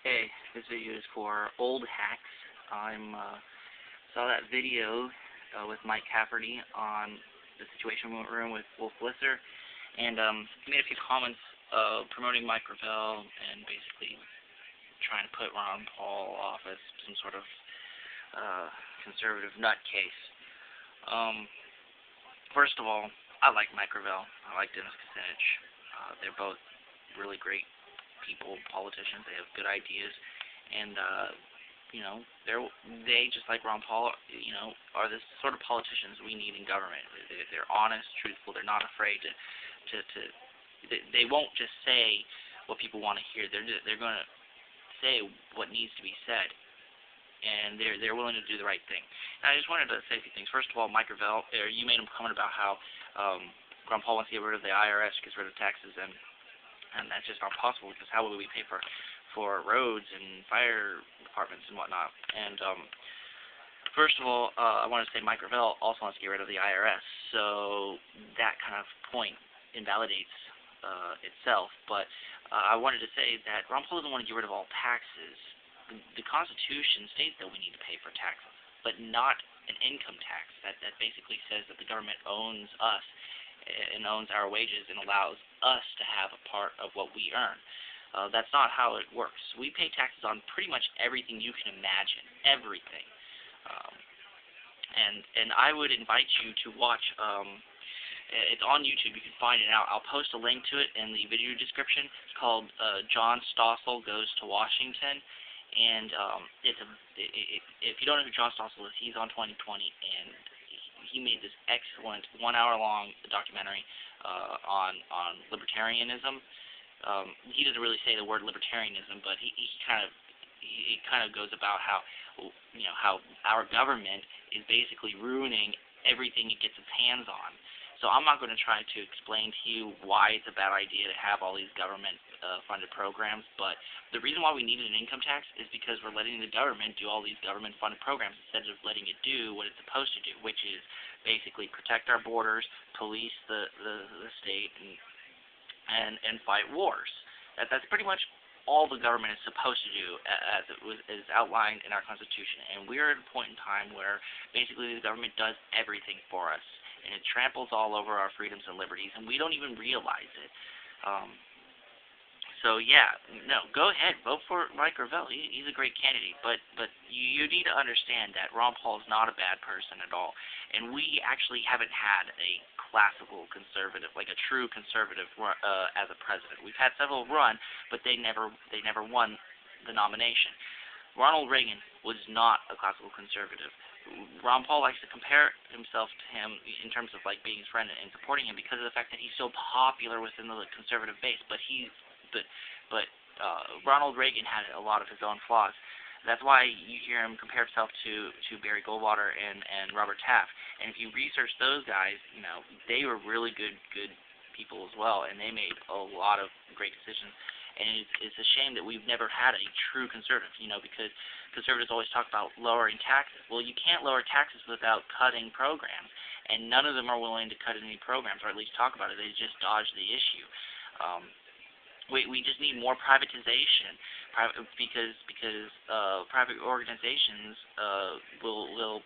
Hey, this video is for Oldhack. I saw that video with Mike Cafferty on the Situation Room with Wolf Blitzer, and he made a few comments promoting Mike Gravel and basically trying to put Ron Paul off as some sort of conservative nutcase. First of all, I like Mike Gravel. I like Dennis Kucinich. They're both really great people, politicians. They have good ideas, and they just like Ron Paul, are the sort of politicians we need in government. They're honest, truthful. They're not afraid they won't just say what people want to hear. They're going to say what needs to be said, and they're willing to do the right thing. And I just wanted to say a few things. First of all, Mike Gravel, you made a comment about how Ron Paul wants to get rid of the IRS, gets rid of taxes, and that's just not possible, because how will we pay for roads and fire departments and whatnot? And first of all, I want to say Mike Gravel also wants to get rid of the IRS, so that kind of point invalidates itself. But I wanted to say that Ron Paul doesn't want to get rid of all taxes. The Constitution states that we need to pay for taxes, but not an income tax. That basically says that the government owns us and owns our wages and allows us to have a part of what we earn. That's not how it works. We pay taxes on pretty much everything you can imagine, everything. And I would invite you to watch, it's on YouTube, you can find it out. I'll post a link to it in the video description. It's called John Stossel Goes to Washington. And if you don't know who John Stossel is, he's on 2020, and he made this excellent 1 hour long documentary on libertarianism. He doesn't really say the word libertarianism, but he kind of goes about how our government is basically ruining everything it gets its hands on. So I'm not going to try to explain to you why it's a bad idea to have all these government funded programs, but the reason why we needed an income tax is because we're letting the government do all these government funded programs instead of letting it do what it's supposed to do, which is basically protect our borders, police the state, and fight wars. That's pretty much all the government is supposed to do, as it is outlined in our Constitution. And we're at a point in time where basically the government does everything for us, and it tramples all over our freedoms and liberties, and we don't even realize it. So yeah, no, go ahead, vote for Mike Gravel. He's a great candidate, but you need to understand that Ron Paul is not a bad person at all, and we actually haven't had a classical conservative, like a true conservative, as a president. We've had several run, but they never won the nomination. Ronald Reagan was not a classical conservative. Ron Paul likes to compare himself to him in terms of like being his friend and supporting him because of the fact that he's so popular within the conservative base. But Ronald Reagan had a lot of his own flaws. That's why you hear him compare himself to Barry Goldwater and Robert Taft. And if you research those guys, they were really good people as well, and they made a lot of great decisions. And it's a shame that we've never had a true conservative, because conservatives always talk about lowering taxes. Well, you can't lower taxes without cutting programs, and none of them are willing to cut any programs, or at least talk about it. They just dodge the issue. We just need more privatization, because private organizations will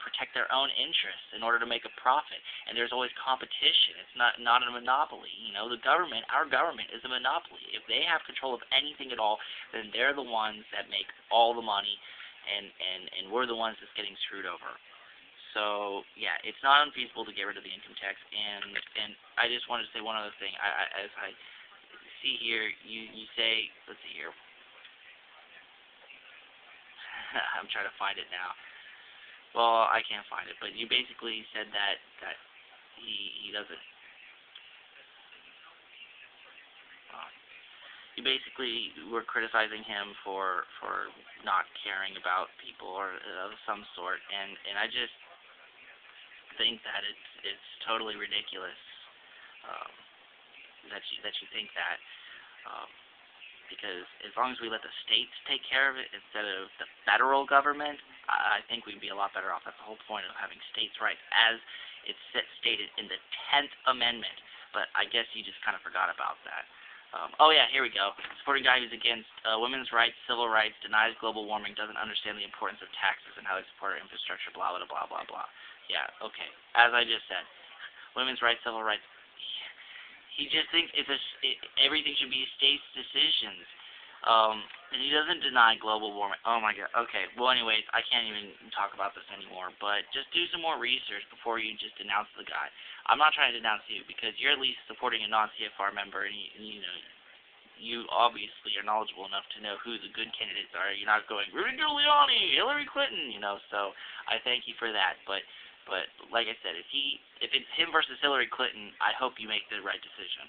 protect their own interests in order to make a profit, and there's always competition. It's not a monopoly. Our government is a monopoly. If they have control of anything at all, then they're the ones that make all the money, and we're the ones that's getting screwed over. So yeah, it's not unfeasible to get rid of the income tax. And I just wanted to say one other thing. As I see here, you say, let's see here. I'm trying to find it now. Well, I can't find it, but you basically said that he doesn't. You basically were criticizing him for not caring about people or of some sort, and I just think that it's totally ridiculous that you think that. Because as long as we let the states take care of it instead of the federal government, I think we'd be a lot better off. That's the whole point of having states' rights, as it's stated in the 10th Amendment. But I guess you just kind of forgot about that. Oh yeah, here we go. Supporting guy who's against women's rights, civil rights, denies global warming, doesn't understand the importance of taxes and how they support our infrastructure, blah, blah, blah, blah, blah. Yeah, okay. As I just said, women's rights, civil rights. He just thinks everything should be states' decisions. And he doesn't deny global warming. Oh my god. Okay. Well, anyways, I can't even talk about this anymore. But just do some more research before you just denounce the guy. I'm not trying to denounce you because you're at least supporting a non-CFR member, and you know you obviously are knowledgeable enough to know who the good candidates are. You're not going Rudy Giuliani, Hillary Clinton, you know. So I thank you for that. But like I said, if it's him versus Hillary Clinton, I hope you make the right decision.